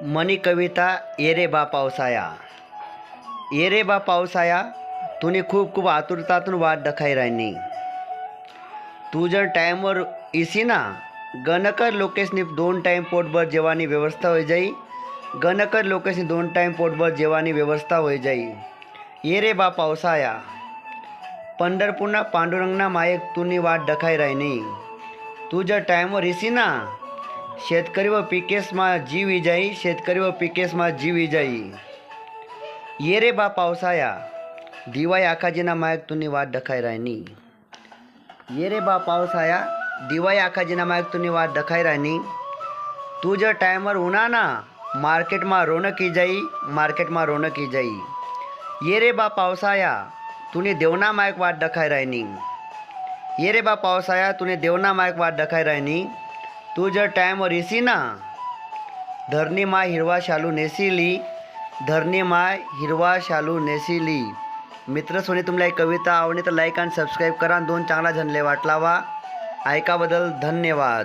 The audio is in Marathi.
मनी कविता ये रे बा पावसाया. ये रे बा पावसाया, तुने खूप खूप आतुरतातून वाट दखाई राहिनी. तू जर टाईमवर इसी ना, गणकर लोकेशनी 2 टाईम पोटभर जेवानी व्यवस्था हो जाई. गणकर लोकेशनी 2 टाईम पोटभर जेवानी व्यवस्था हो जाई. ये रे बा पावसाया, पंढरपूरना पांडुरंगना मायक तुनी वाट दखाई राहिनी. तू जर टाईमवर इसी ना, शेतकरी व पिकेसमा जीव जाई. शेतकरी व पिकेसमा जीव जाई. ये रे बा पावसाया, दिवाई आखाजीना मायक तुनी वाट दखाई राहिनी. ये रे बा पावसाया, दिवाई आखाजीना मायक तुनी वाट दखाई राहिनी. तू जर टाईमवर उना ना, मार्केटमा रौनक ही जाई. मार्केटमा रौनक ही जाई. ये रे बा पावसाया, तूने देवना मायक वाट दखाई राहिनी. ये रे बा पावसाया, तूने देवना मायक वाट दखाई राहिनी. तू जर टाईमवर येसी ना, धरणी माय हिरवा शालू नेसिली. धरणी माय हिरवा शालू नेसिली. मित्र सोनी, तुम्हाला ही कविता आवडली तर लाईक आणि सबस्क्राईब करा. 2 चांगला झनले वाट लावा. ऐकाबद्दल धन्यवाद.